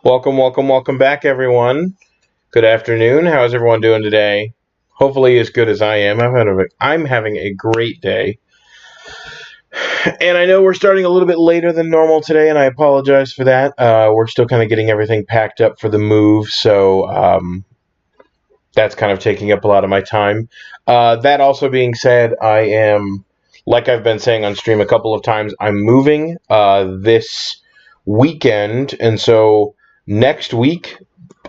Welcome, welcome, welcome back, everyone. Good afternoon. How is everyone doing today? Hopefully as good as I am. I'm having a great day. And I know we're starting a little bit later than normal today, and I apologize for that. We're still kind of getting everything packed up for the move, so that's kind of taking up a lot of my time. That also being said, I am, like I've been saying on stream a couple of times, I'm moving this weekend, and so next week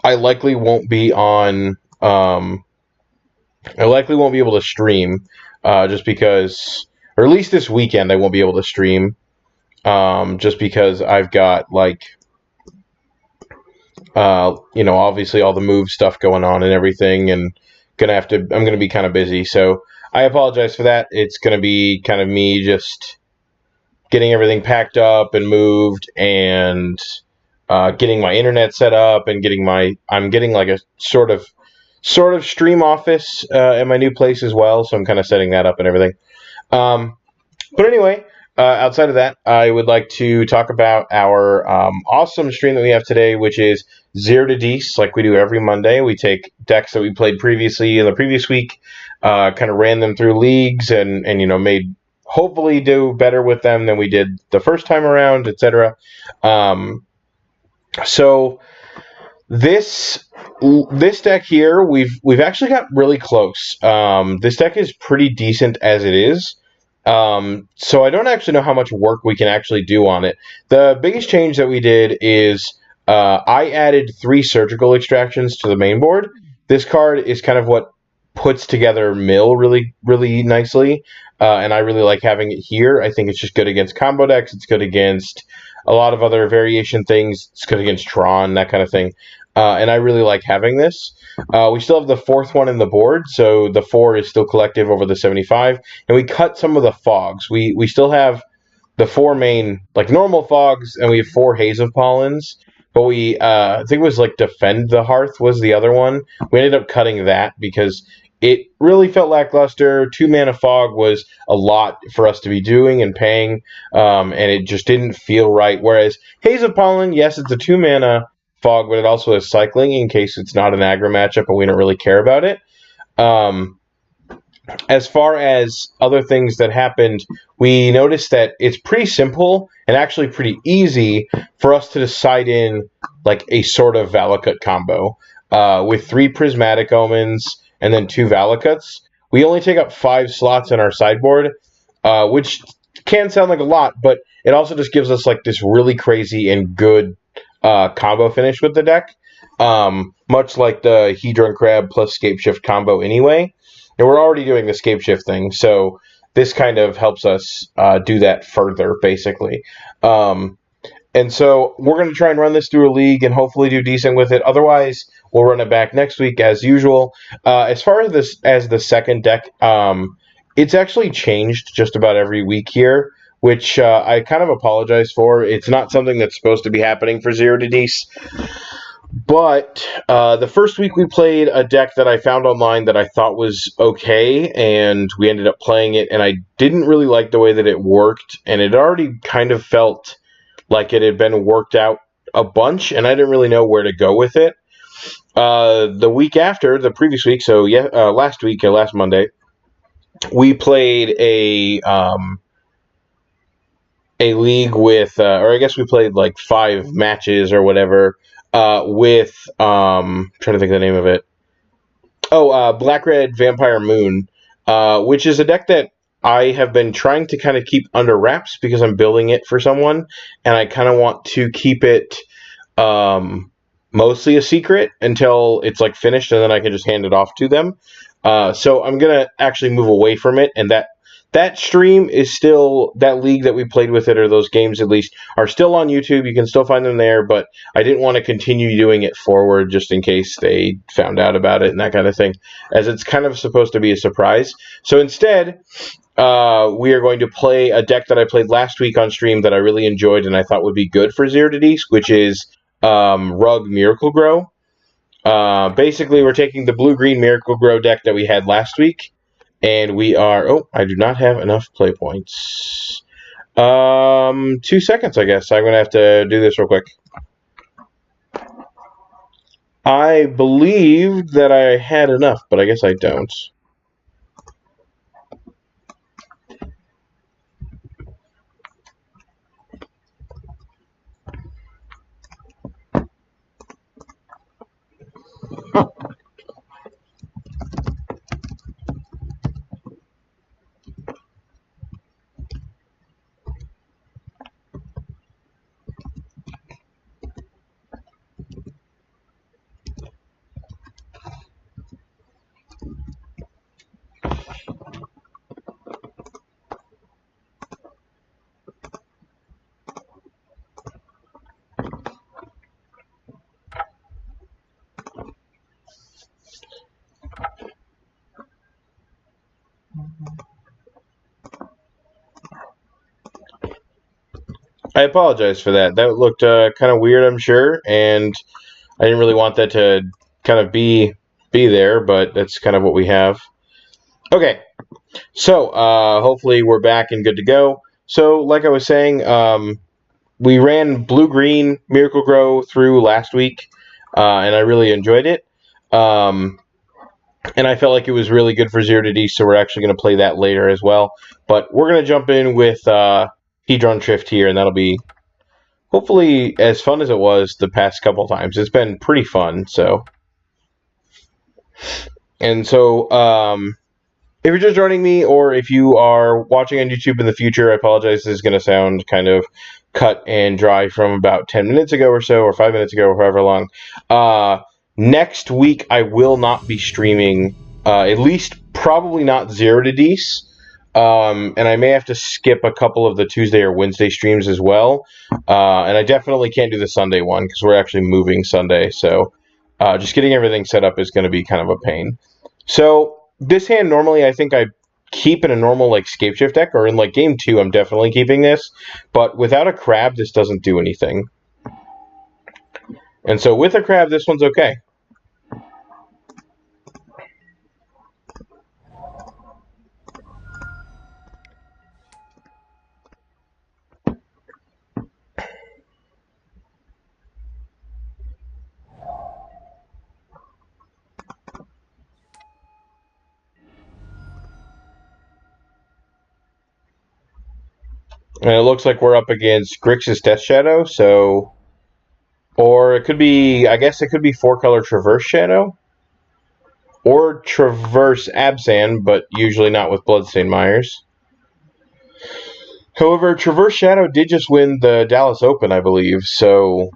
I likely won't be on. I likely won't be able to stream, just because, or at least this weekend I won't be able to stream, just because I've got obviously all the move stuff going on and everything, and I'm gonna be kind of busy. So I apologize for that. It's gonna be kind of me just getting everything packed up and moved, and getting my internet set up, and I'm getting like a sort of stream office at my new place as well, so I'm kind of setting that up and everything. But anyway, outside of that, I would like to talk about our awesome stream that we have today, which is 0 to Dece, like we do every Monday. We take decks that we played previously in the previous week, kind of ran them through leagues, and made hopefully do better with them than we did the first time around, etc. So this deck here, we've actually got really close. This deck is pretty decent as it is. So I don't actually know how much work we can actually do on it. The biggest change that we did is I added 3 surgical extractions to the main board. This card is kind of what puts together mill really, really nicely, and I really like having it here. I think it's just good against combo decks. It's good against a lot of other variation things. It's good against Tron, that kind of thing. And I really like having this. We still have the 4th one in the board, so the 4 is still collective over the 75. And we cut some of the fogs. We still have the 4 main, normal fogs, and we have 4 Haze of Pollens. But I think it was Defend the Hearth was the other one. We ended up cutting that because it really felt lackluster. 2 mana fog was a lot for us to be doing and paying, and it just didn't feel right. Whereas Haze of Pollen, yes, it's a 2 mana fog, but it also has cycling in case it's not an aggro matchup and we don't really care about it. As far as other things that happened, we noticed that it's pretty simple and actually pretty easy for us to decide in a sort of Valakut combo with 3 Prismatic Omens and then 2 Valakuts. We only take up 5 slots in our sideboard, which can sound like a lot, but it also just gives us this really crazy and good combo finish with the deck, much like the Hedron Crab plus Scapeshift combo anyway. And we're already doing the Scapeshift thing, so this kind of helps us do that further, basically. And so we're going to try and run this through a league and hopefully do decent with it. Otherwise, we'll run it back next week as usual. As far as the second deck, it's actually changed just about every week here, which I kind of apologize for. It's not something that's supposed to be happening for 0 to Dece. But the first week we played a deck that I found online that I thought was okay, and we ended up playing it, and I didn't really like the way that it worked, and it already kind of felt like it had been worked out a bunch, and I didn't really know where to go with it. The week after, the previous week, so last week, last Monday, we played a league with, or I guess we played 5 matches or whatever, with, trying to think of the name of it. Black Red Vampire Moon, which is a deck that I have been trying to kind of keep under wraps because I'm building it for someone, and I kind of want to keep it mostly a secret until it's finished, and then I can just hand it off to them. So I'm going to actually move away from it, and that stream is still, that league that we played with it, or those games at least, are still on YouTube. You can still find them there, but I didn't want to continue doing it forward just in case they found out about it and that kind of thing, as it's kind of supposed to be a surprise. So instead, we are going to play a deck that I played last week on stream that I really enjoyed and I thought would be good for 0 to Dece, which is Rug Miracle Grow. Basically, we're taking the blue-green Miracle Grow deck that we had last week, and we are... Oh, I do not have enough play points. 2 seconds, I guess. I'm going to have to do this real quick. I believed that I had enough, but I guess I don't. I apologize for that. That looked kind of weird, I'm sure, and I didn't really want that to kind of be there, but that's kind of what we have. Okay, so hopefully we're back and good to go. So, like I was saying, we ran Blue-Green Miracle Grow through last week, and I really enjoyed it. And I felt like it was really good for Zero to D, so we're actually going to play that later as well. But we're going to jump in with Hedron Drift here, and that'll be hopefully as fun as it was the past couple times. It's been pretty fun, so. And so, if you're just joining me, or if you are watching on YouTube in the future, I apologize. This is going to sound kind of cut and dry from about 10 minutes ago or so, or 5 minutes ago, or however long. Next week, I will not be streaming, at least probably not Zero to Dece. And I may have to skip a couple of the Tuesday or Wednesday streams as well. And I definitely can't do the Sunday one because we're actually moving Sunday. So just getting everything set up is going to be kind of a pain. So this hand, normally I think I keep in a normal like Scapeshift deck, or in like game 2 I'm definitely keeping this. But without a crab, this doesn't do anything. And so with a crab, this one's okay. And it looks like we're up against Grixis Death Shadow, so... Or it could be, I guess it could be 4-color Traverse Shadow. Or Traverse Absan, but usually not with Bloodstained Myers. However, Traverse Shadow did just win the Dallas Open, I believe, so...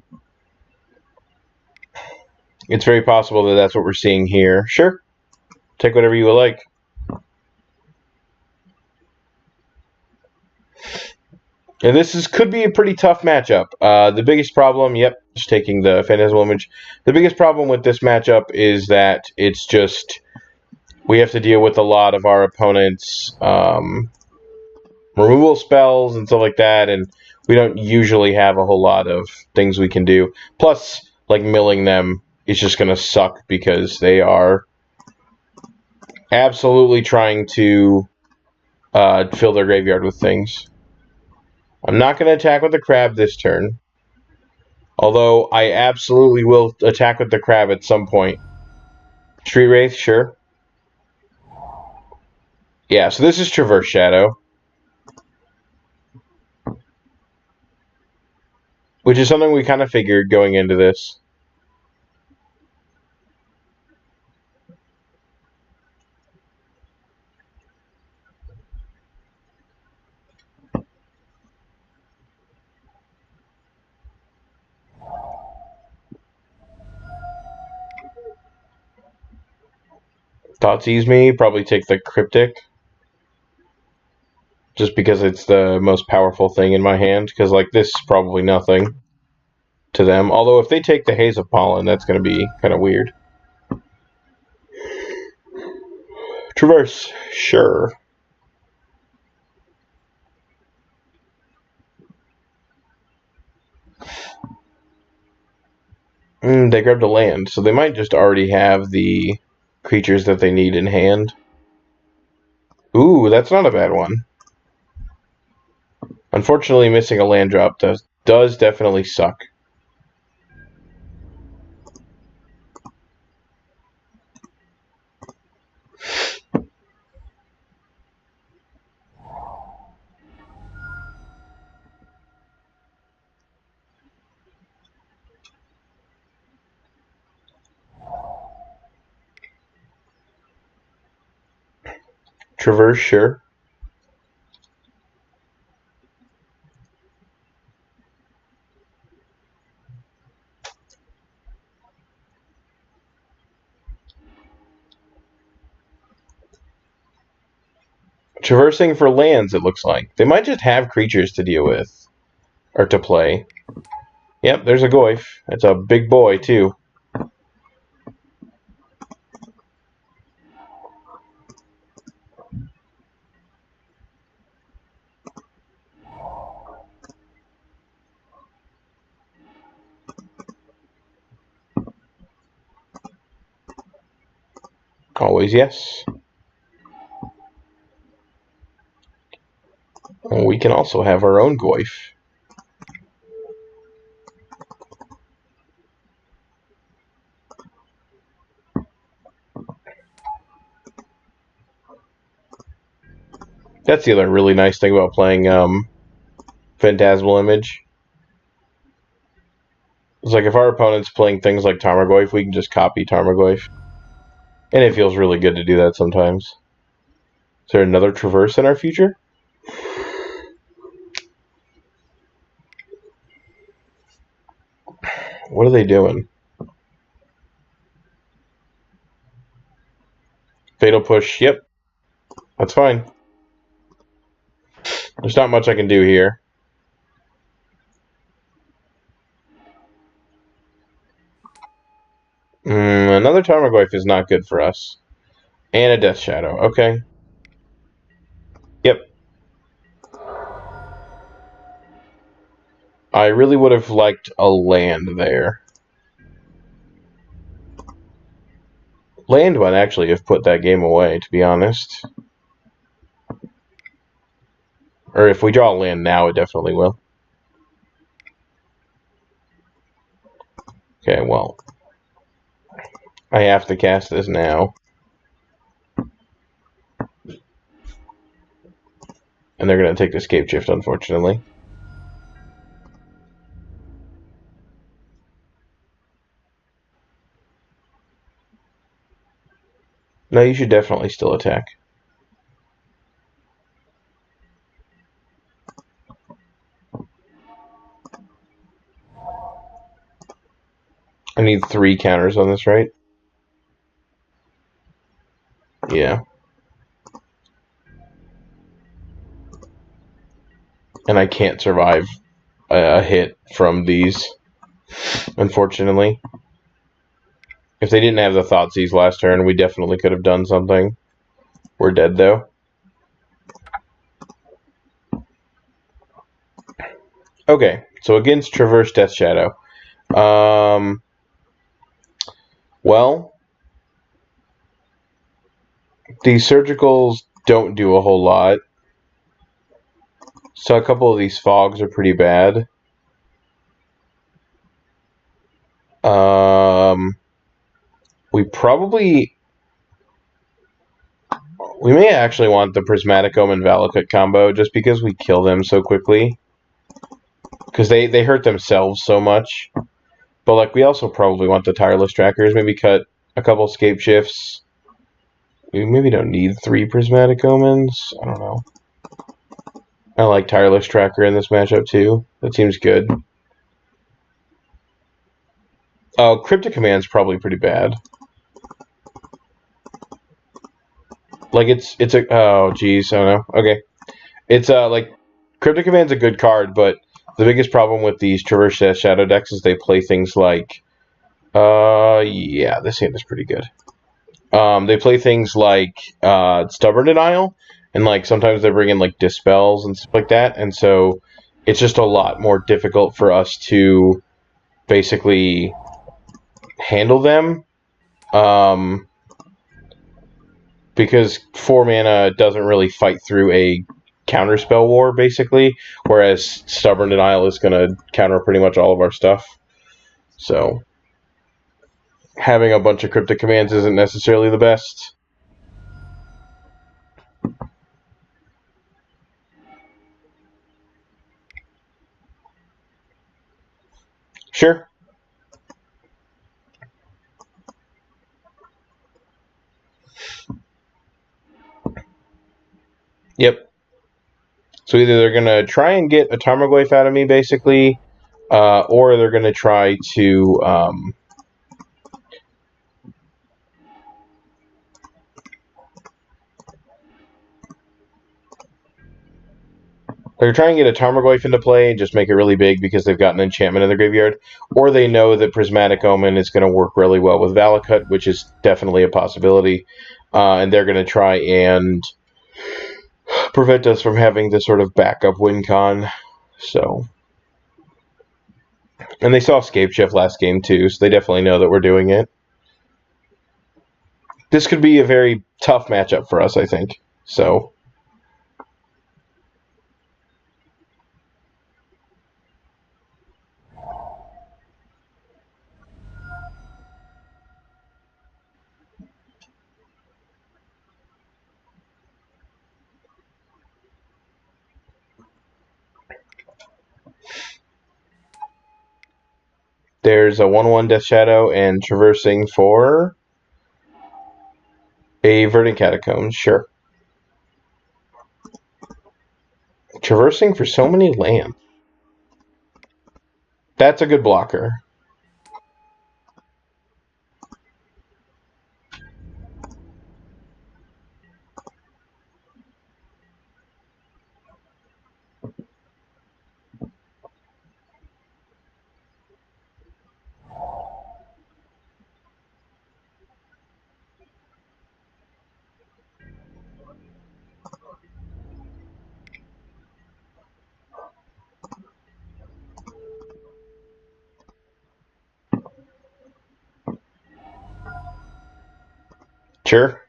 It's very possible that that's what we're seeing here. Sure. Take whatever you would like. And this could be a pretty tough matchup. The biggest problem, just taking the Phantasmal Image. The biggest problem with this matchup is that it's just, we have to deal with a lot of our opponents' removal spells and stuff like that, and we don't usually have a whole lot of things we can do. Plus, like, milling them is just going to suck because they are absolutely trying to fill their graveyard with things. I'm not going to attack with the crab this turn. Although I absolutely will attack with the crab at some point. Street Wraith, sure. Yeah, so this is Traverse Shadow. Which is something we kind of figured going into this. Thoughtseize me, probably take the Cryptic. Just because it's the most powerful thing in my hand. Because, like, this is probably nothing to them. Although, if they take the Haze of Pollen, that's going to be kind of weird. Traverse, sure. They grabbed a land, so they might just already have the creatures that they need in hand. Ooh, that's not a bad one. Unfortunately, missing a land drop does definitely suck. Traverse, sure. Traversing for lands, it looks like. They might just have creatures to deal with. Or to play. Yep, there's a Goyf. It's a big boy, too. Always yes. And we can also have our own Goyf. That's the other really nice thing about playing Phantasmal Image. It's like if our opponent's playing things like Tarmogoyf, we can just copy Tarmogoyf. And it feels really good to do that sometimes. Is there another Traverse in our future? What are they doing? Fatal Push, yep. That's fine. There's not much I can do here. Another Tarmogoyf is not good for us. And a Death Shadow, okay. Yep. I really would have liked a land there. Land might actually have put that game away, to be honest. Or if we draw a land now, it definitely will. Okay, well. I have to cast this now. And they're going to take the Scapeshift, unfortunately. No, you should definitely still attack. I need 3 counters on this, right? Yeah. And I can't survive a hit from these, unfortunately. If they didn't have the Thoughtseize last turn, we definitely could have done something. We're dead, though. Okay, so against Traverse Death Shadow. Well, these surgicals don't do a whole lot. So a couple of these fogs are pretty bad. We may actually want the Prismatic Omen Valakut combo just because we kill them so quickly. Because they hurt themselves so much. But like we also probably want the Tireless Trackers. Maybe cut a couple Scapeshifts. We maybe don't need 3 Prismatic Omens. I don't know. I like Tireless Tracker in this matchup too. That seems good. Oh, Cryptic Command's probably pretty bad. Like it's a oh geez, I don't know. Okay. It's like Cryptic Command's a good card, but the biggest problem with these Traverse Shadow decks is they play things like yeah, this hand is pretty good. They play things like Stubborn Denial, and like sometimes they bring in like Dispels and stuff like that, and so it's just a lot more difficult for us to basically handle them. Because 4 mana doesn't really fight through a counterspell war, basically, whereas Stubborn Denial is going to counter pretty much all of our stuff. So, having a bunch of Cryptic Commands isn't necessarily the best. Sure. Yep. So either they're going to try and get a Tarmogoyf out of me, basically, or they're going to try to... they're trying to get a Tarmogoyf into play and just make it really big because they've got an enchantment in the graveyard, or they know that Prismatic Omen is going to work really well with Valakut, which is definitely a possibility, and they're going to try and prevent us from having this sort of backup win con. So, and they saw Scapeshift last game too, so they definitely know that we're doing it. This could be a very tough matchup for us, I think. So, there's a 1/1 Death Shadow and traversing for a Verdant Catacombs, sure. Traversing for so many lands. That's a good blocker. Sure.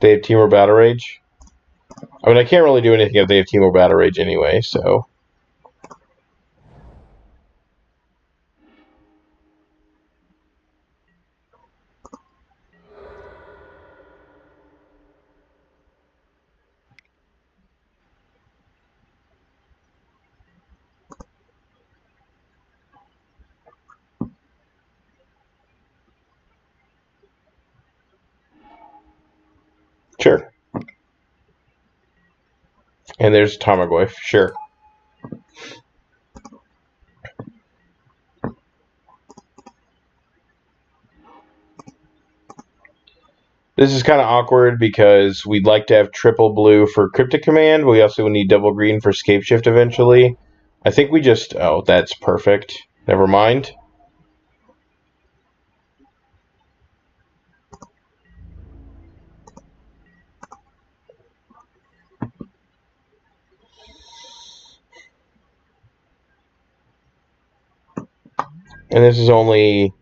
They have Temur Battle Rage. I mean, I can't really do anything if they have Temur Battle Rage anyway, so... Sure. And there's Tarmogoyf, sure. This is kind of awkward because we'd like to have triple blue for Cryptic Command, but we also need double green for Scapeshift eventually. I think we just... Oh, that's perfect. Never mind. And this is only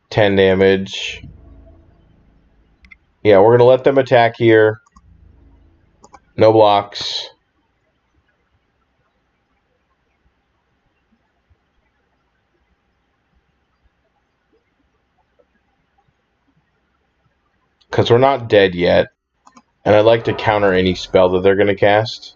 10 damage. Yeah, we're going to let them attack here. No blocks. Because we're not dead yet. And I'd like to counter any spell that they're going to cast.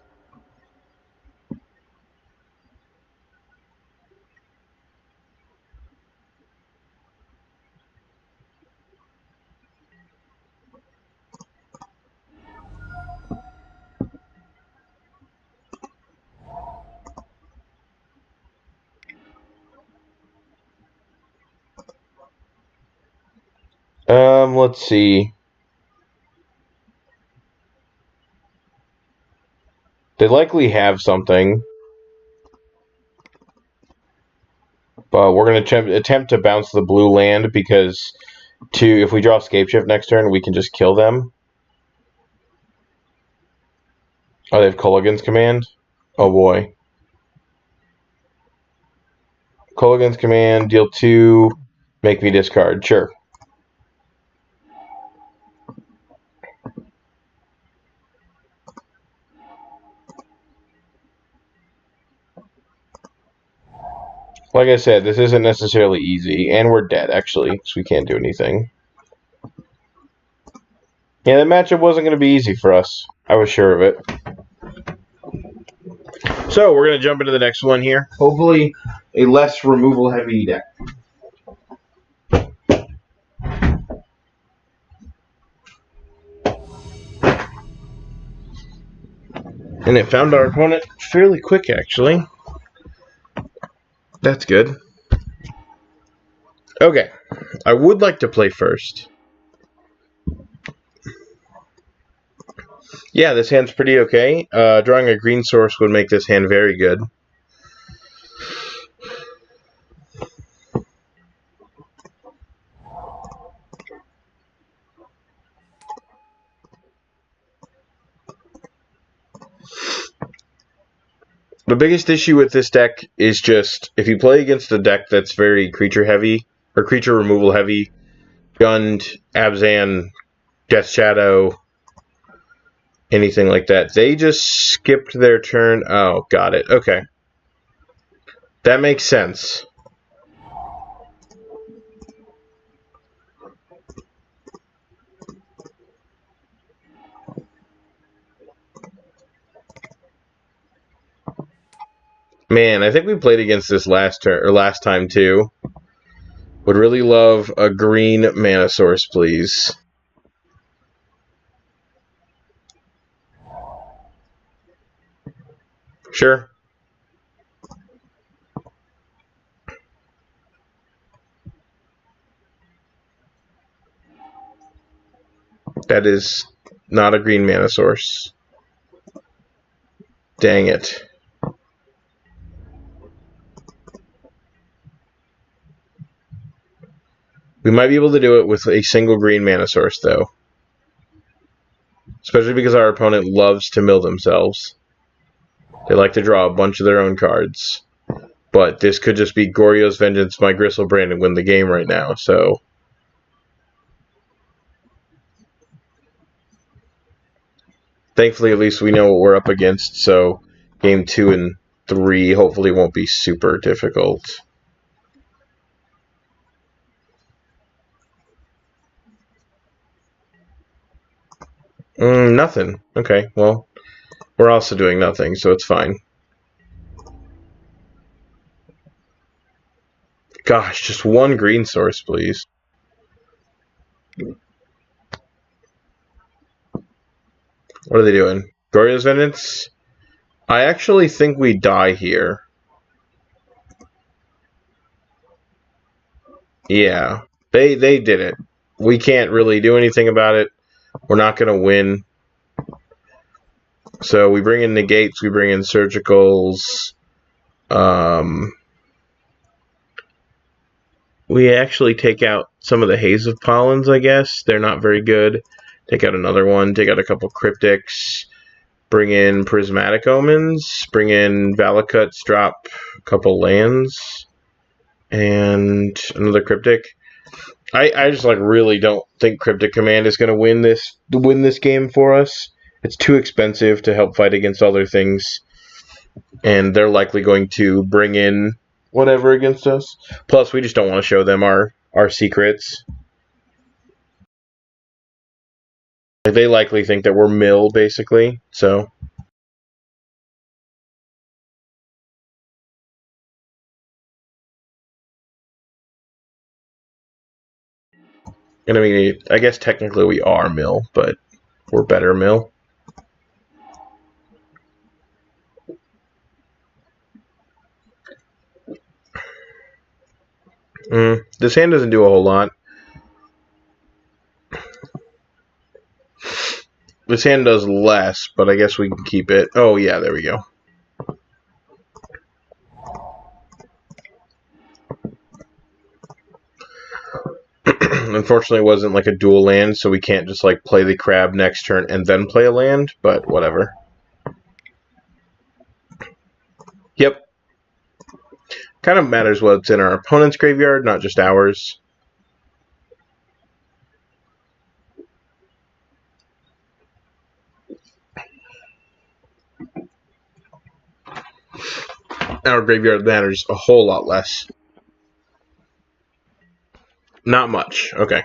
Let's see. They likely have something. But we're going to attempt to bounce the blue land because if we draw Scapeshift next turn, we can just kill them. Oh, they have Kolaghan's Command? Oh boy. Kolaghan's Command, deal 2, make me discard. Sure. Like I said, this isn't necessarily easy, and we're dead, actually, so we can't do anything. Yeah, the matchup wasn't going to be easy for us. I was sure of it. So, we're going to jump into the next one here. Hopefully, a less removal-heavy deck. And it found our opponent fairly quick, actually. That's good. Okay, I would like to play first. Yeah, this hand's pretty okay. Drawing a green source would make this hand very good. The biggest issue with this deck is just, if you play against a deck that's very creature heavy, or creature removal heavy, Gund, Abzan, Death Shadow, anything like that, they just skipped their turn. Oh, got it. Okay. That makes sense. Man, I think we played against this last turn or last time too. Would really love a green mana source, please. Sure. That is not a green mana source. Dang it. We might be able to do it with a single green mana source, though. Especially because our opponent loves to mill themselves. They like to draw a bunch of their own cards. But this could just be Goryo's Vengeance, my Gristlebrand, and win the game right now, so... Thankfully, at least we know what we're up against, so game 2 and 3 hopefully won't be super difficult. Nothing. Okay, well, we're also doing nothing, so it's fine. Gosh, just one green source, please. What are they doing? Goryo's Vengeance? I actually think we die here. Yeah, they did it. We can't really do anything about it. We're not going to win. So we bring in Negates, we bring in Surgicals. We actually take out some of the Haze of Pollens, I guess. They're not very good. Take out another one. Take out a couple Cryptics. Bring in Prismatic Omens. Bring in Valakuts. Drop a couple lands. And another Cryptic. I just really don't think Cryptic Command is going to win this game for us. It's too expensive to help fight against other things, and they're likely going to bring in whatever against us. Plus, we just don't want to show them our secrets. They likely think that we're mill, basically. So. And I mean, I guess technically we are mill, but we're better mill. This hand doesn't do a whole lot. This hand does less, but I guess we can keep it. Oh, yeah, there we go. Unfortunately, it wasn't like a dual land, so we can't just like play the crab next turn and then play a land, but whatever. Yep. Kind of matters what's in our opponent's graveyard, not just ours. Our graveyard matters a whole lot less. Not much. Okay.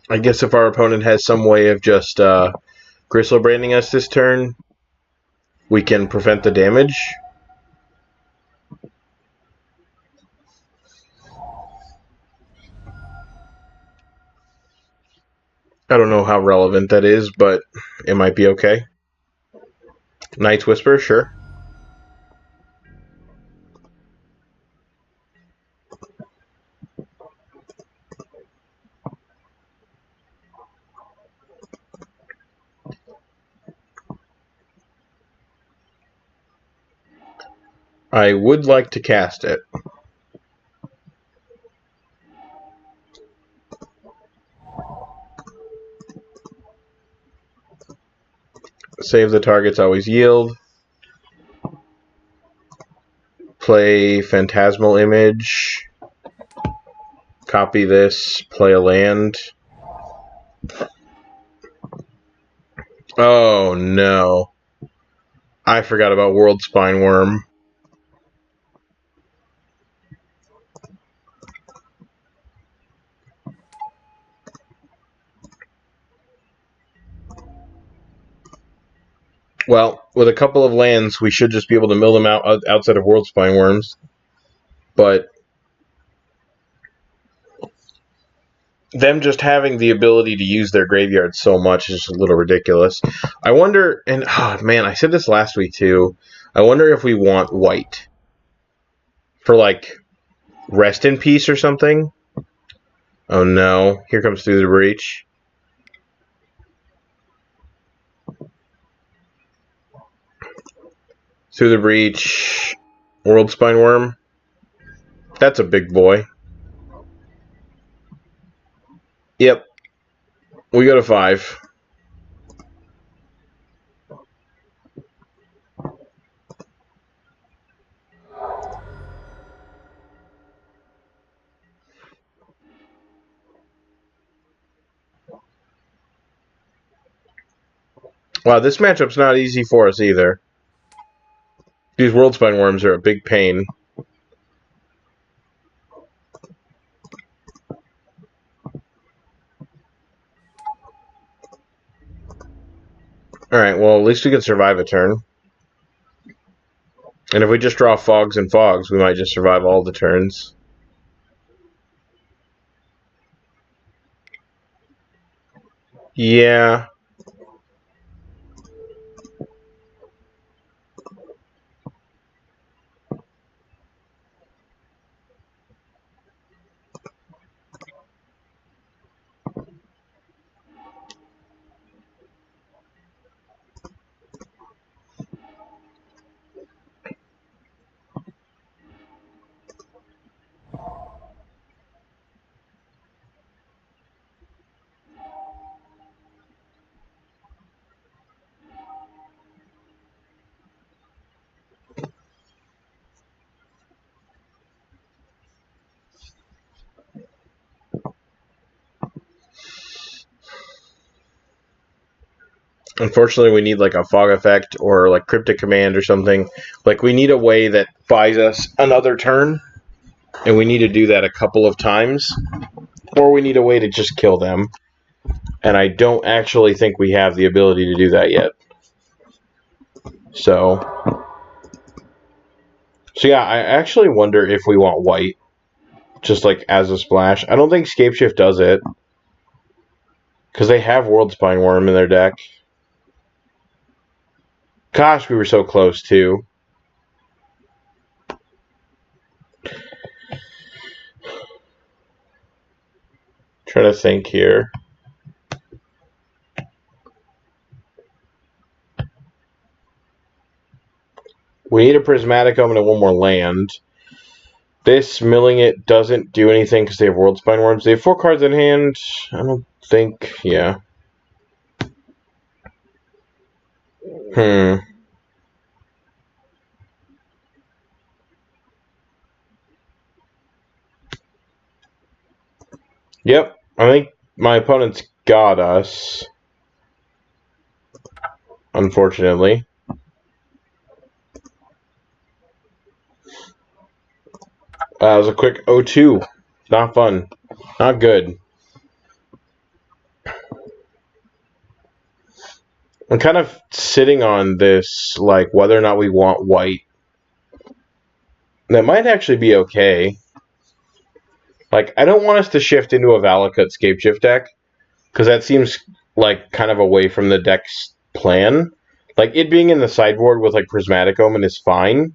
I guess if our opponent has some way of just Gristlebranding us this turn, we can prevent the damage. I don't know how relevant that is, but it might be okay. Night's Whisper, sure. I would like to cast it. Save the targets always yield. Play Phantasmal Image. Copy this. Play a land. Oh no. I forgot about World Spineworm. Well, with a couple of lands, we should just be able to mill them out outside of World Spineworms. But them just having the ability to use their graveyard so much is just a little ridiculous. I wonder, and oh man, I said this last week too. I wonder if we want white for like Rest in Peace or something. Oh no, here comes Through the Breach. Through the Breach, World Spineworm. That's a big boy. Yep. We go to 5. Wow, this matchup's not easy for us either. These World Spineworms are a big pain. Alright, well, at least we can survive a turn. And if we just draw Fogs and Fogs, we might just survive all the turns. Yeah. Unfortunately, we need like a fog effect or like Cryptic Command or something. Like we need a way that buys us another turn, and we need to do that a couple of times, or we need a way to just kill them. And I don't actually think we have the ability to do that yet. So yeah, I actually wonder if we want white, just like as a splash. I don't think Scapeshift does it, because they have World Spineworm in their deck. Gosh, we were so close, too. Trying to think here. We need a Prismatic Omen and one more land. This milling it doesn't do anything because they have World Spineworms. They have 4 cards in hand. I don't think, yeah. Yep, I think my opponent's got us. Unfortunately. It was a quick 0-2. Not fun. Not good. I'm kind of sitting on this, like, whether or not we want white. That might actually be okay. Like, I don't want us to shift into a Valakut Scapeshift deck, Because that seems like kind of away from the deck's plan. Like, it being in the sideboard with, like, Prismatic Omen is fine.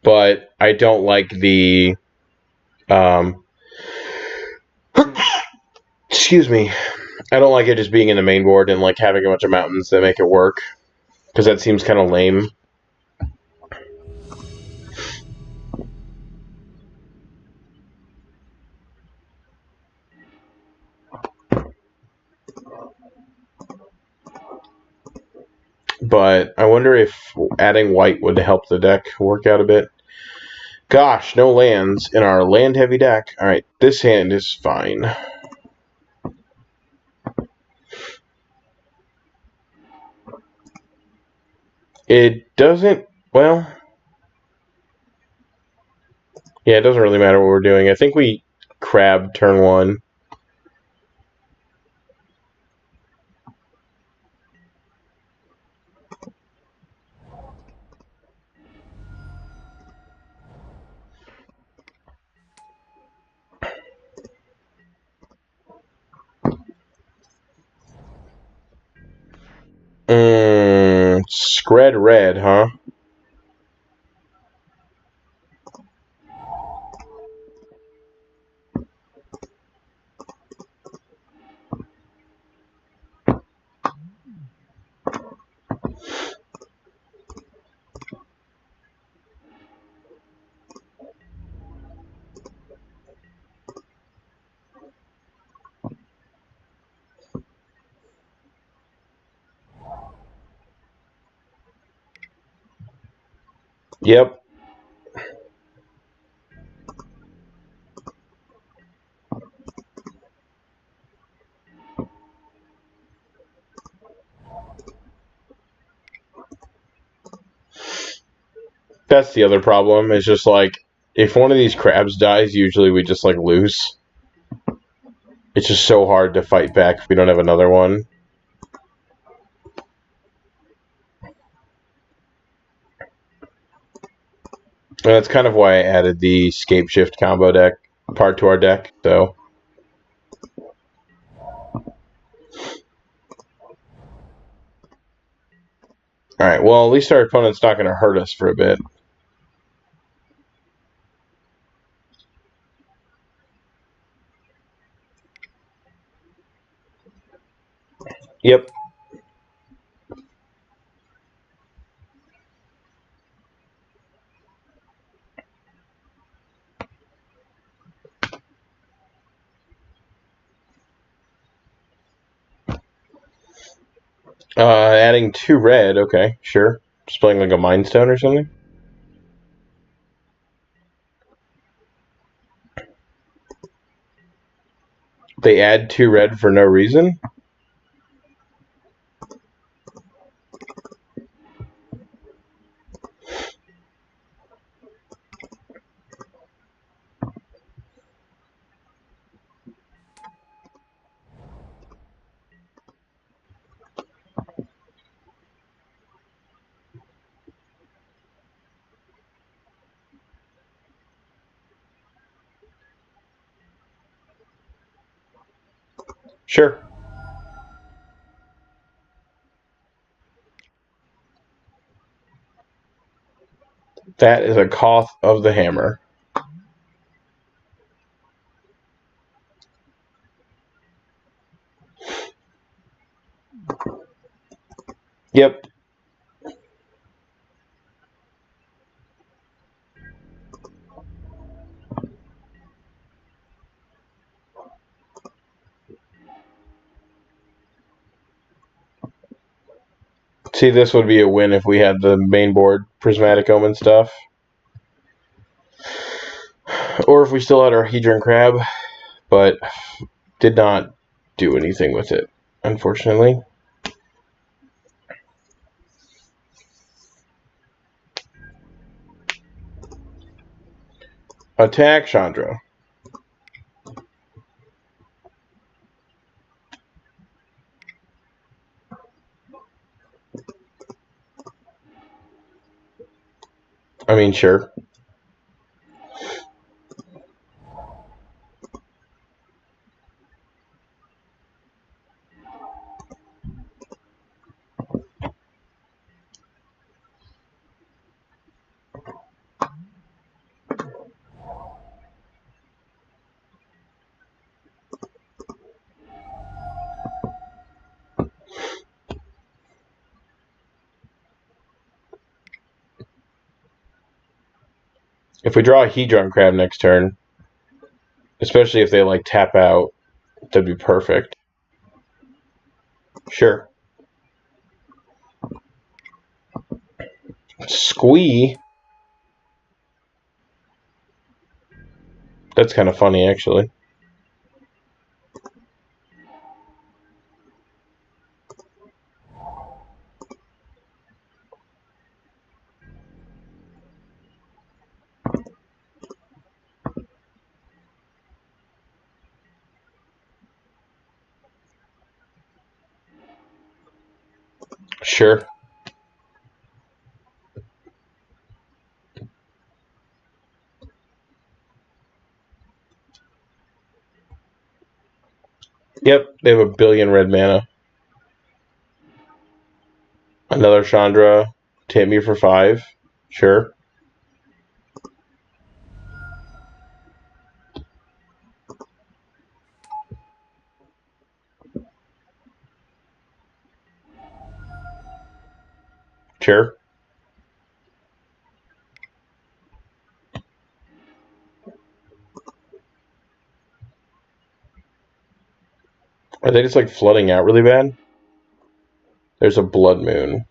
But I don't like the... excuse me. I don't like it just being in the main board and, like, having a bunch of mountains that make it work. Because that seems kind of lame. But I wonder if adding white would help the deck work out a bit. Gosh, no lands in our land-heavy deck. Alright, this hand is fine. It doesn't... Well... Yeah, it doesn't really matter what we're doing. I think we crab turn 1. Scred red, huh? Yep. That's the other problem. It's just like, if one of these crabs dies, usually we just like lose. It's just so hard to fight back if we don't have another one. And that's kind of why I added the Scapeshift combo deck part to our deck, so. Alright, well, at least our opponent's not going to hurt us for a bit. Yep. Adding 2 red, okay, sure. Just playing like a Mind Stone or something? They add 2 red for no reason? Sure. That is a Koth of the Hammer. Yep. See, this would be a win if we had the main board Prismatic Omen stuff. Or if we still had our Hedron Crab, but did not do anything with it, unfortunately. Attack Chandra. I mean, sure. If we draw a Hedron Crab next turn, especially if they like tap out, that'd be perfect. Sure. Squee. That's kind of funny, actually. Sure. Yep, they have a billion red mana. Another Chandra to hit me for 5. Sure. Sure. Are they just like flooding out really bad? There's a Blood Moon.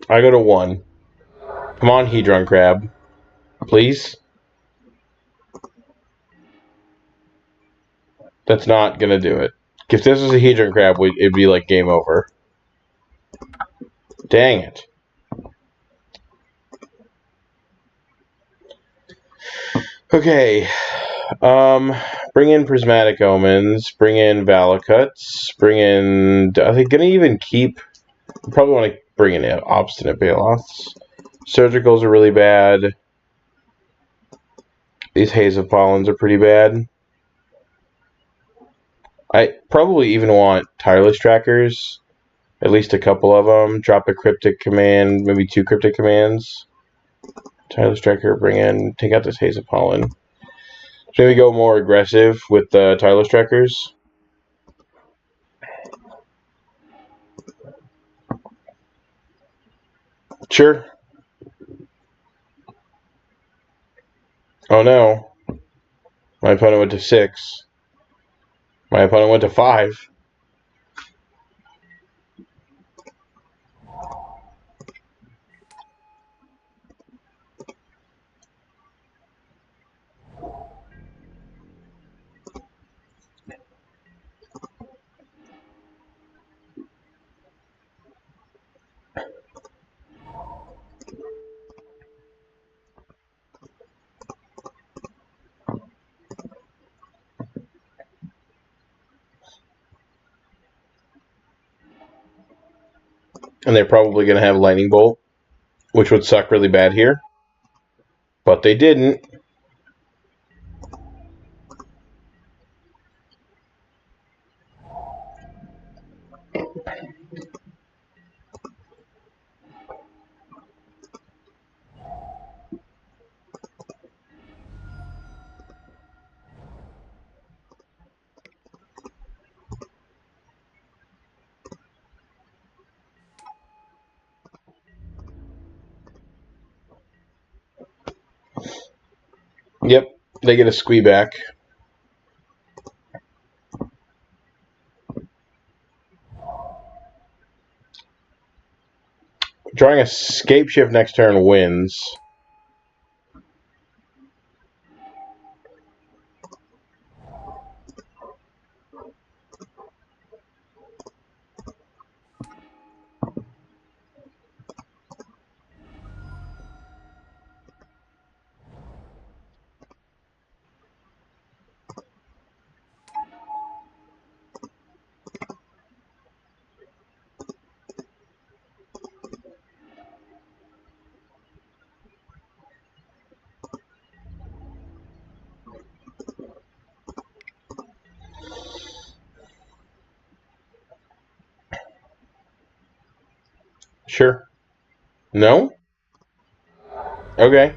I go to 1. Come on, Hedron Crab. Please? That's not gonna do it. If this was a Hedron Crab, it'd be like game over. Dang it. Okay. Bring in Prismatic Omens. Bring in Valakuts. Bring in... Are they gonna even keep... Probably want to bring in Obstinate Baloths. Surgicals are really bad. These Haze of Pollens are pretty bad. I probably even want Tireless Trackers. At least a couple of them. Drop a Cryptic Command. Maybe 2 Cryptic Commands. Tireless Tracker, bring in... Take out this Haze of Pollen. So maybe go more aggressive with the Tireless Trackers. Sure. Oh no. My opponent went to 6. My opponent went to 5. And they're probably going to have Lightning Bolt, which would suck really bad here. But they didn't. Yep, they get a squee back. Drawing a Scapeshift next turn wins. Sure. No? Okay.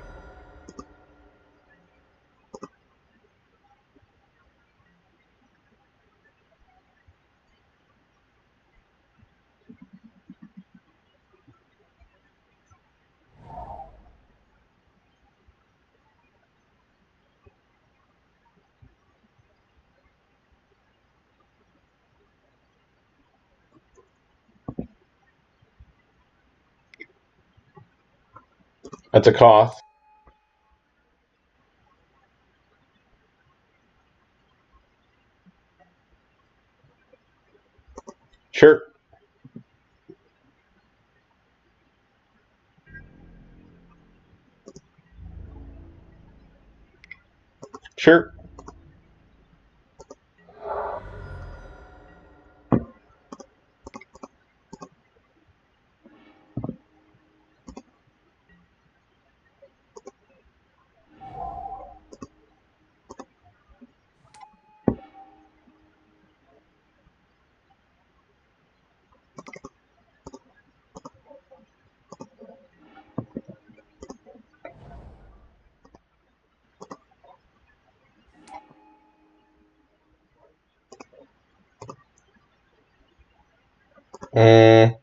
That's a Koth. Sure. Sure. Mm.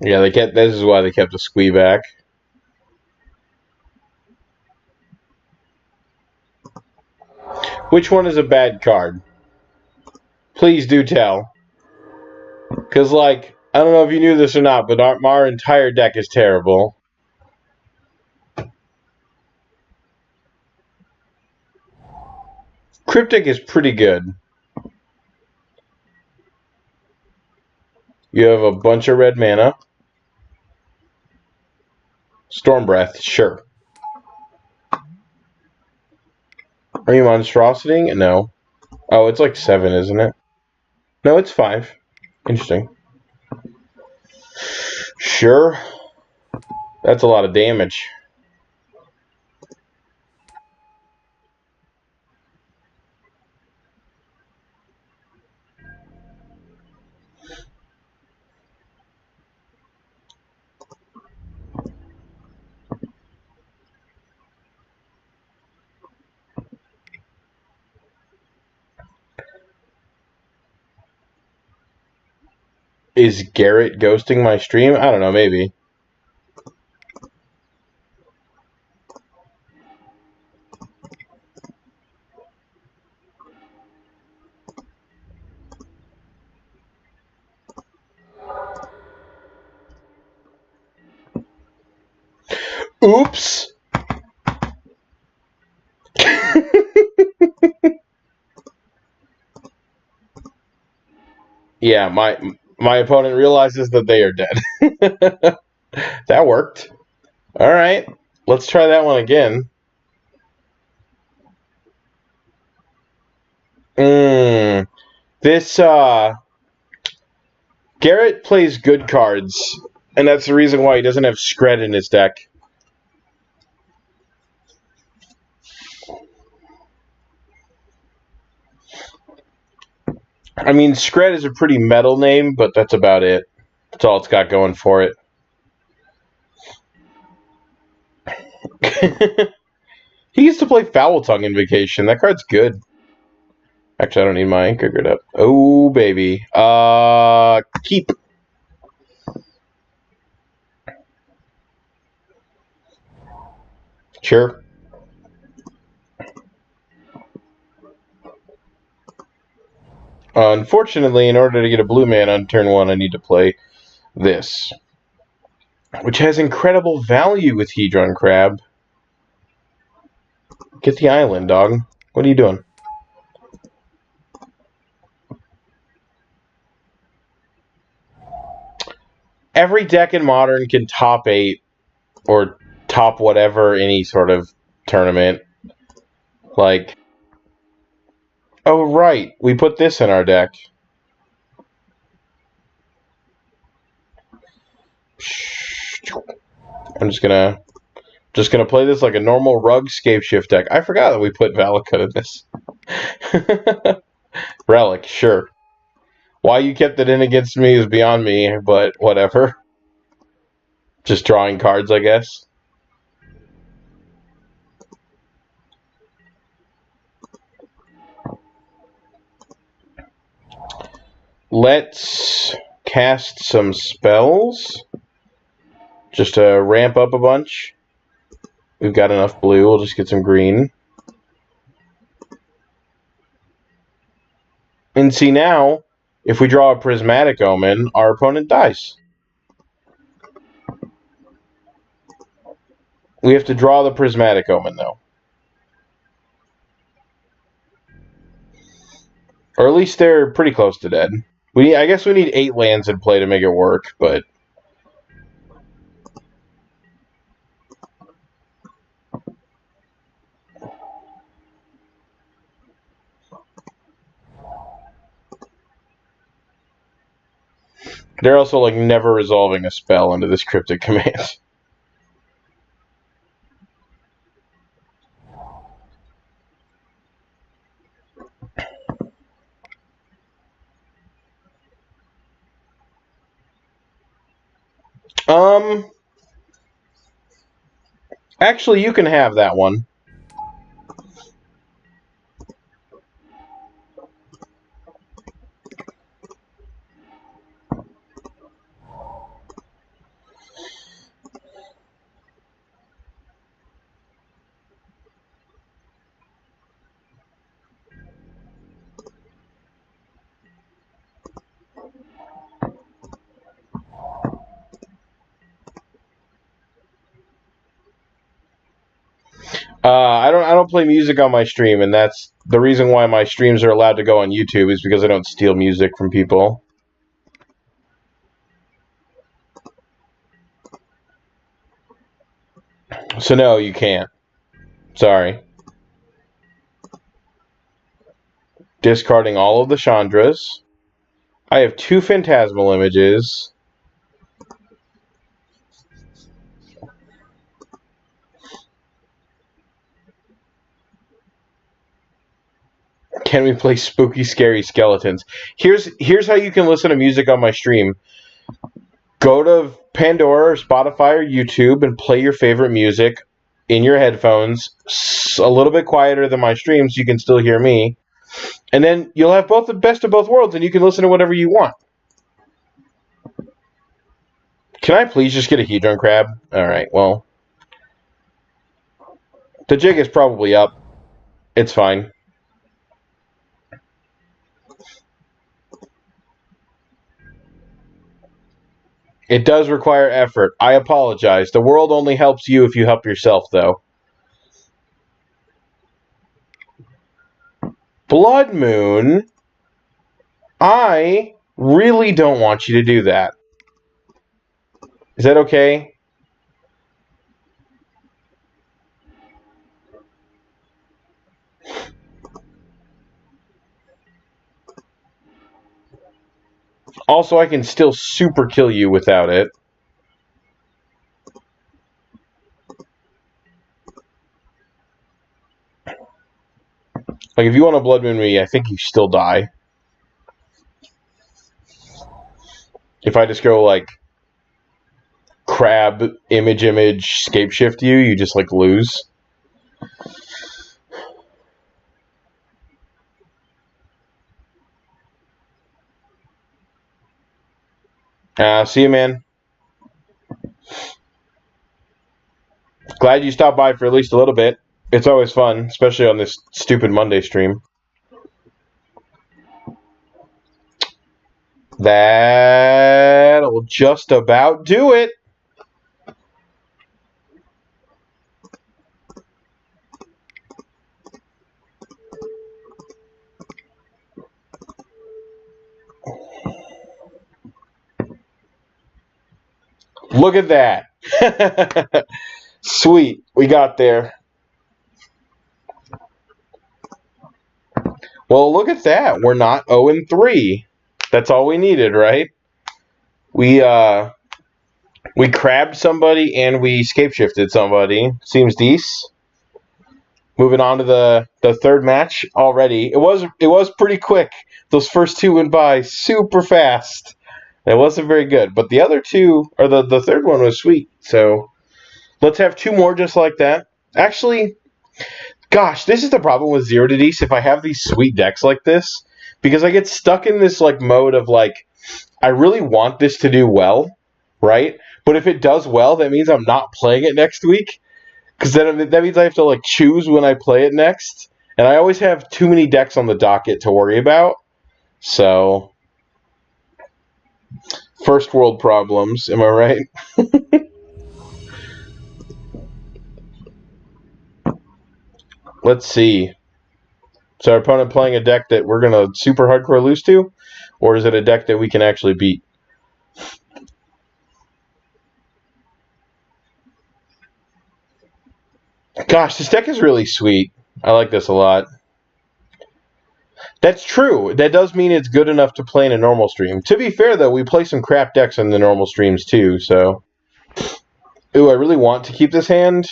Yeah, they kept. This is why they kept the squee back. Which one is a bad card? Please do tell. Because, like, I don't know if you knew this or not, but our entire deck is terrible. Cryptic is pretty good. You have a bunch of red mana. Storm Breath, sure. Are you monstrosity? No. Oh, it's like 7, isn't it? No, it's 5. Interesting. Sure. That's a lot of damage. Is Garrett ghosting my stream? I don't know, maybe. Oops! Yeah, my opponent realizes that they are dead. That worked. Alright, let's try that one again. This, Garrett plays good cards, and that's the reason why he doesn't have Scred in his deck. I mean, Scred is a pretty metal name, but that's about it. That's all it's got going for it. He used to play Foul Tongue Invocation. That card's good. Actually, I don't need my Anchor Grid up. Oh, baby. Keep. Sure. Unfortunately, in order to get a blue man on turn 1, I need to play this, which has incredible value with Hedron Crab. Get the island, dog. What are you doing? Every deck in Modern can top 8 or top whatever any sort of tournament. Like, oh right, we put this in our deck. I'm just gonna play this like a normal Rug Scapeshift deck. I forgot that we put Valakut in this. Relic, sure. Why you kept it in against me is beyond me, but whatever. Just drawing cards, I guess. Let's cast some spells. Just to ramp up a bunch. We've got enough blue. We'll just get some green. And see now, if we draw a Prismatic Omen, our opponent dies. We have to draw the Prismatic Omen, though. Or at least they're pretty close to dead. I guess we need 8 lands in play to make it work, but... they're also, like, never resolving a spell into this Cryptic Command. Actually, you can have that one. I don't play music on my stream, and that's the reason why my streams are allowed to go on YouTube, is because I don't steal music from people. So no, you can't. Sorry. Discarding all of the Chandras. I have 2 Phantasmal Images. Can we play spooky, scary skeletons? Here's how you can listen to music on my stream. Go to Pandora or Spotify or YouTube and play your favorite music in your headphones, a little bit quieter than my stream so you can still hear me. And then you'll have both the best of both worlds, and you can listen to whatever you want. Can I please just get a Hedron Crab? Alright, well. The jig is probably up. It's fine. It does require effort. I apologize. The world only helps you if you help yourself, though. Blood Moon, I really don't want you to do that. Is that okay? Also, I can still super kill you without it. Like, if you want to Blood Moon me, I think you still die. If I just go, like, Crab, image, Scapeshift you, you just, like, lose. See you, man. Glad you stopped by for at least a little bit. It's always fun, especially on this stupid Monday stream. That'll just about do it. Look at that. Sweet. We got there. Well, look at that. We're not 0-3. That's all we needed, right? We crabbed somebody and we scapeshifted somebody. Seems decent. moving on to the third match already. It was pretty quick. Those first two went by super fast. It wasn't very good, but the other two, or the third one was sweet. So let's have two more just like that. Actually, gosh, this is the problem with Zero to Dece if I have these sweet decks like this, because I get stuck in this like mode of like, I really want this to do well, right? But if it does well, that means I'm not playing it next week, because then that means I have to like choose when I play it next, and I always have too many decks on the docket to worry about. So, first world problems, am I right? Let's see. Is our opponent playing a deck that we're going to super hardcore lose to? Or is it a deck that we can actually beat? Gosh, this deck is really sweet. I like this a lot. That's true. That does mean it's good enough to play in a normal stream. To be fair, though, we play some crap decks in the normal streams, too, so... Ooh, I really want to keep this hand,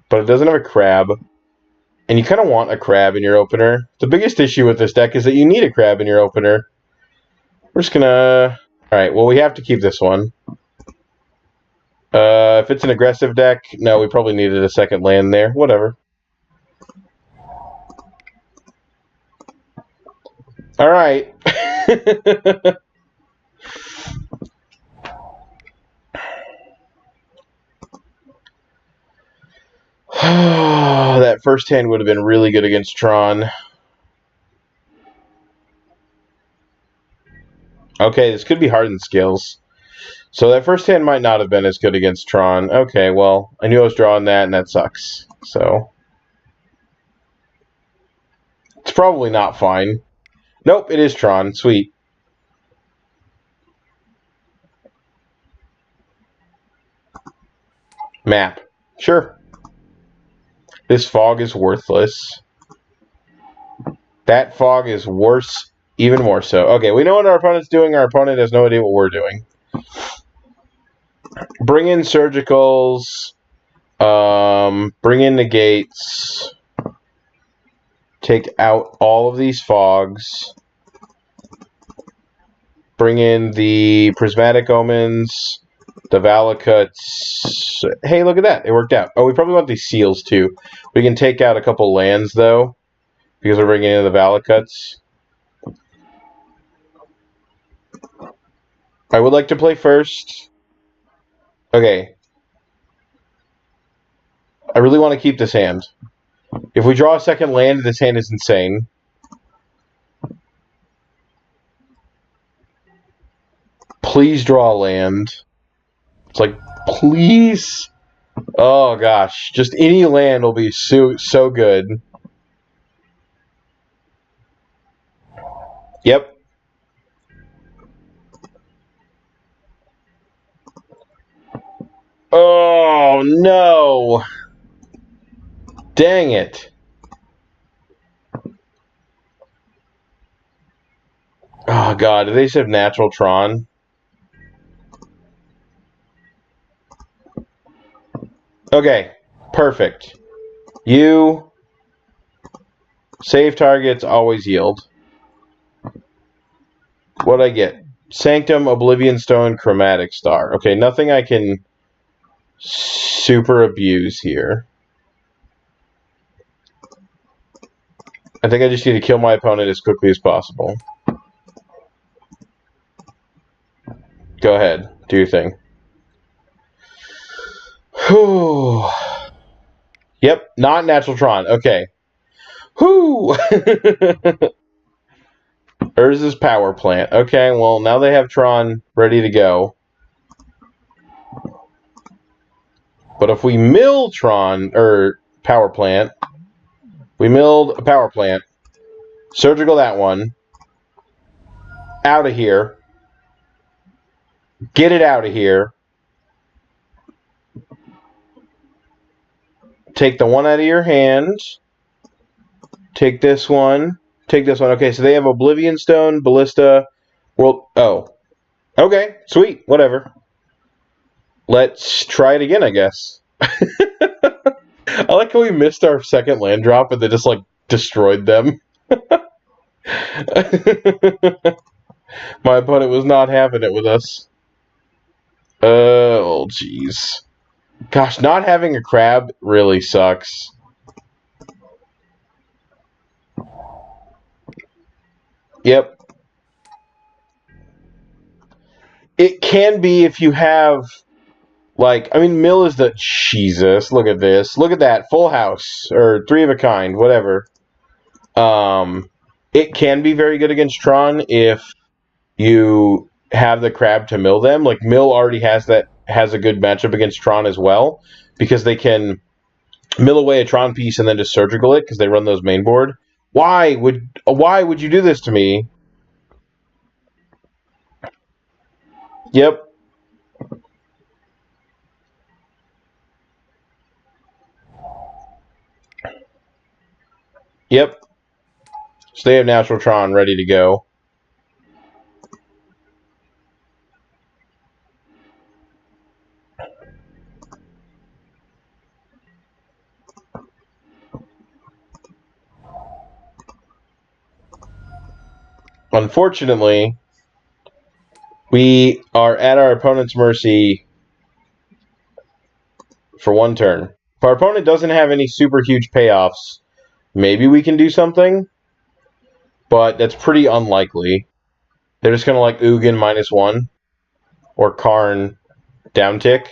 but it doesn't have a crab. And you kind of want a crab in your opener. The biggest issue with this deck is that you need a crab in your opener. We're just gonna... Alright, well, we have to keep this one. If it's an aggressive deck, no, we probably needed a second land there. Whatever. Alright. That first hand would have been really good against Tron. Okay, this could be Hardened Skills. So that first hand might not have been as good against Tron. Okay, well, I knew I was drawing that, and that sucks. So it's probably not fine. Nope, it is Tron. Sweet. Map. Sure. This fog is worthless. That fog is worse, even more so. Okay, we know what our opponent's doing. Our opponent has no idea what we're doing. Bring in Surgicals. Bring in Negates. Take out all of these fogs. Bring in the Prismatic Omens. The Valakuts. Hey, look at that. It worked out. Oh, we probably want these seals, too. We can take out a couple lands, though, because we're bringing in the Valakuts. I would like to play first. Okay. I really want to keep this hand. If we draw a second land, this hand is insane. Please draw a land. It's like, please. Oh, gosh. Just any land will be so good. Yep. Oh, no. Dang it. Oh, God. Do they just have natural Tron? Okay. Perfect. You. Save targets, always yield. What'd I get? Sanctum, Oblivion Stone, Chromatic Star. Okay, nothing I can super abuse here. I think I just need to kill my opponent as quickly as possible. Go ahead. Do your thing. Whew. Yep, not natural Tron. Okay. Whew. Urza's Power Plant. Okay, well, now they have Tron ready to go. But if we mill Tron, or Power Plant, we milled a Power Plant. Surgical that one. Out of here. Get it out of here. Take the one out of your hand. Take this one. Take this one. Okay, so they have Oblivion Stone, Ballista, World... Oh. Okay, sweet. Whatever. Let's try it again, I guess. I like how we missed our second land drop and they just, like, destroyed them. My opponent was not having it with us. Oh, jeez. Gosh, not having a crab really sucks. Yep. It can be if you have, like, I mean, Mill is the... Jesus, look at this. Look at that. Full house. Or 3 of a kind. Whatever. It can be very good against Tron if you have the crab to mill them. Like, Mill already has a good matchup against Tron as well, because they can mill away a Tron piece and then just surgical it, because they run those main board. Why would you do this to me? Yep. Yep. So they have Natural Tron ready to go. Unfortunately, we are at our opponent's mercy for one turn. If our opponent doesn't have any super huge payoffs, maybe we can do something, but that's pretty unlikely. They're just going to like Ugin -1 or Karn downtick.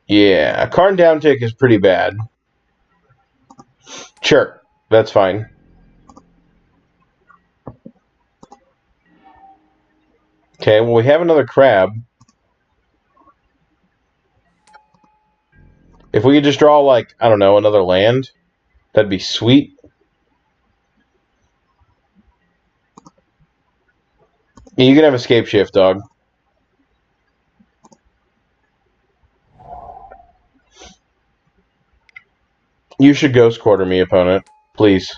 Yeah, Karn downtick is pretty bad. Sure, that's fine. Okay, well, we have another crab. If we could just draw, like, I don't know, another land, that'd be sweet. You can have a Scapeshift, dog. You should Ghost Quarter me, opponent. Please.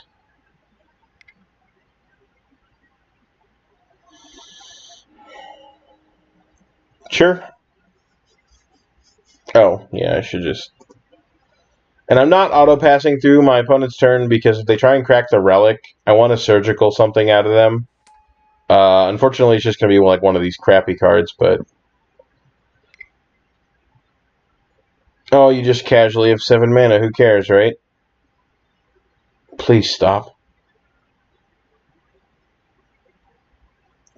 Sure. Oh, yeah, I should just... And I'm not auto-passing through my opponent's turn, because if they try and crack the Relic, I want to surgical something out of them. Unfortunately, it's just going to be like one of these crappy cards, but... Oh, you just casually have 7 mana. Who cares, right? Please stop.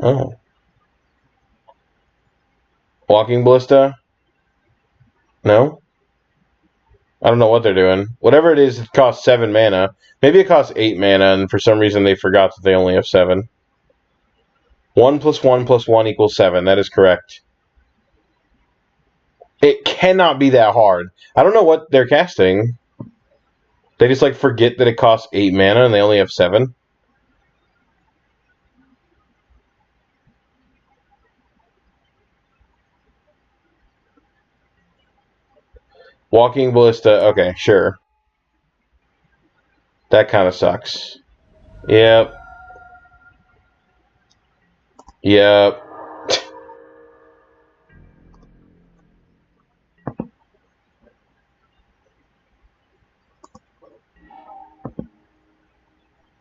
Oh. Walking Ballista? No? I don't know what they're doing. Whatever it is, it costs 7 mana. Maybe it costs 8 mana, and for some reason they forgot that they only have 7. 1 + 1 + 1 = 7. That is correct. It cannot be that hard. I don't know what they're casting. They just, like, forget that it costs 8 mana and they only have 7. Walking Ballista. Okay, sure. That kind of sucks. Yep. Yep.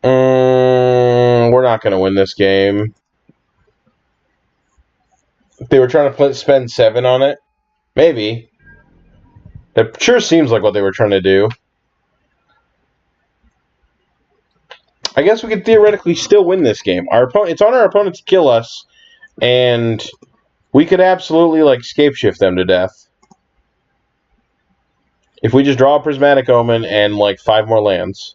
We're not going to win this game. If they were trying to spend 7 on it, maybe. That sure seems like what they were trying to do. I guess we could theoretically still win this game. It's on our opponent to kill us, and we could absolutely, like, Scapeshift them to death. If we just draw a Prismatic Omen and, like, 5 more lands.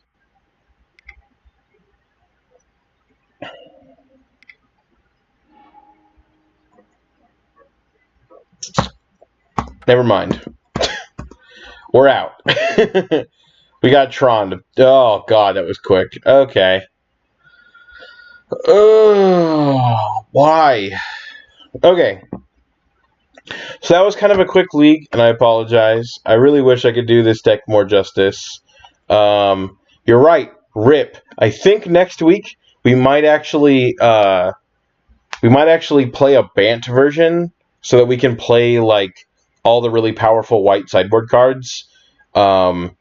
Never mind. We're out. We got Tron. Oh, God, that was quick. Okay. Why? Okay. So that was kind of a quick league, and I apologize. I really wish I could do this deck more justice. You're right. RIP. I think next week we might actually play a Bant version so that we can play, like, all the really powerful white sideboard cards. You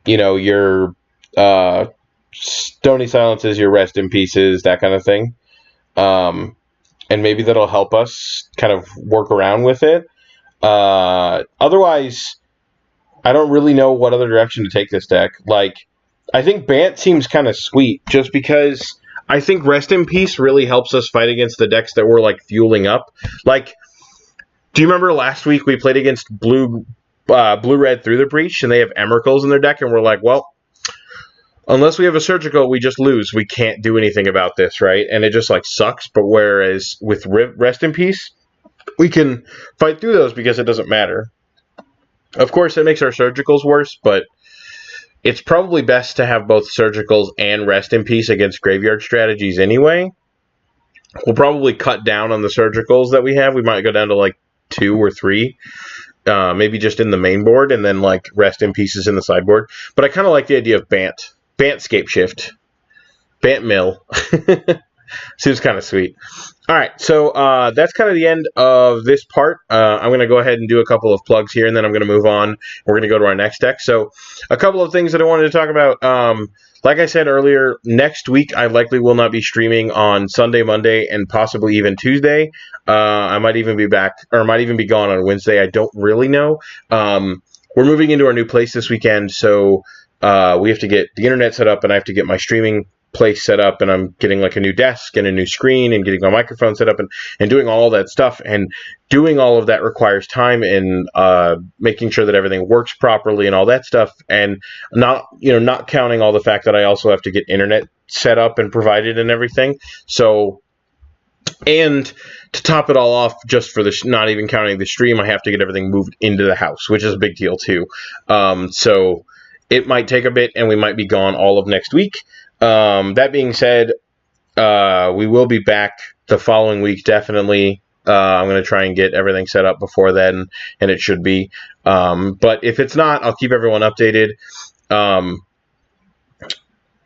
know, your Stony Silences, your Rest in Pieces, that kind of thing. And maybe that'll help us kind of work around with it. Otherwise, I don't really know what other direction to take this deck. Like, I think Bant seems kind of sweet, just because I think Rest in Peace really helps us fight against the decks that we're, like, fueling up. Like, do you remember last week we played against Blue-Red Through the Breach, and they have Emeralds in their deck, and we're like, well, unless we have a Surgical, we just lose. We can't do anything about this, right? And it just, like, sucks. But whereas with Rest in Peace, we can fight through those because it doesn't matter. Of course, it makes our Surgicals worse, but it's probably best to have both Surgicals and Rest in Peace against graveyard strategies anyway. We'll probably cut down on the Surgicals that we have. We might go down to, like, 2 or 3. Maybe just in the main board, and then, like, Rest in Pieces in the sideboard. But I kind of like the idea of Bant. Bant Scapeshift. Bant Mill. Seems kind of sweet. All right, so that's kind of the end of this part. I'm going to go ahead and do a couple of plugs here, and then I'm going to move on. We're going to go to our next deck. So a couple of things that I wanted to talk about. Like I said earlier, next week I likely will not be streaming on Sunday, Monday, and possibly even Tuesday. I might even be back, or might even be gone on Wednesday. I don't really know. We're moving into our new place this weekend, so we have to get the internet set up, and I have to get my streaming place set up, and I'm getting like a new desk and a new screen and getting my microphone set up and doing all that stuff. And doing all of that requires time and making sure that everything works properly and all that stuff, and not counting all the fact that I also have to get internet set up and provided and everything. So, and to top it all off, just for the not even counting the stream, I have to get everything moved into the house, which is a big deal too. So it might take a bit, and we might be gone all of next week. That being said, we will be back the following week, definitely. I'm going to try and get everything set up before then, and it should be. But if it's not, I'll keep everyone updated.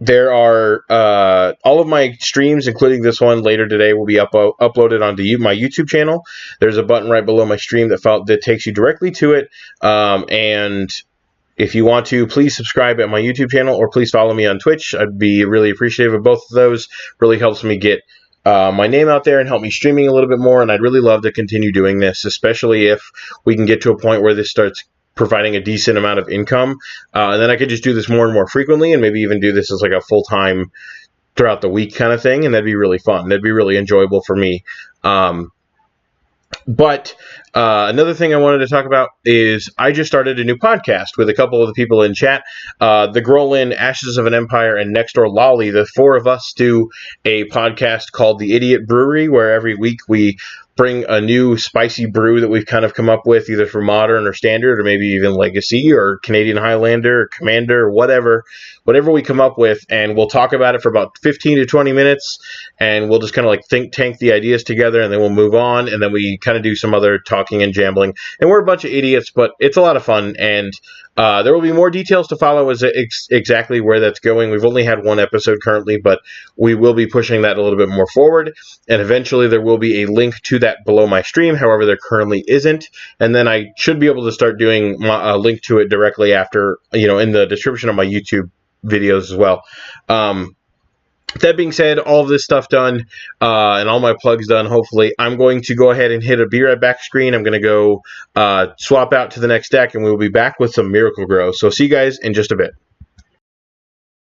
There are all of my streams, including this one later today, will be uploaded onto my YouTube channel. There's a button right below my stream that takes you directly to it. And if you want to, please subscribe at my YouTube channel, or please follow me on Twitch. I'd be really appreciative of both of those. Really helps me get my name out there and help me streaming a little bit more, and I'd really love to continue doing this, especially if we can get to a point where this starts providing a decent amount of income. And then I could just do this more and more frequently, and maybe even do this as like a full-time throughout the week kind of thing, and that'd be really fun. That'd be really enjoyable for me. But another thing I wanted to talk about is I just started a new podcast with a couple of the people in chat. The Grolin, Ashes of an Empire, and Nextdoor Lolly, the four of us do a podcast called The Idiot Brewery, where every week we bring a new spicy brew that we've kind of come up with, either for Modern or Standard, or maybe even Legacy or Canadian Highlander or Commander or whatever we come up with, and we'll talk about it for about 15 to 20 minutes, and we'll just kind of like think tank the ideas together, and then we'll move on, and then we kind of do some other talking and jambling. And we're a bunch of idiots, but it's a lot of fun, and there will be more details to follow as exactly where that's going. We've only had one episode currently, but we will be pushing that a little bit more forward, and eventually there will be a link to that below my stream. However, there currently isn't, and then I should be able to start doing a link to it directly after, in the description of my YouTube videos as well. That being said, all of this stuff done, and all my plugs done, hopefully, I'm going to go ahead and hit a Be Right Back screen. I'm going to go swap out to the next deck, and we will be back with some Miracle Grow. So see you guys in just a bit.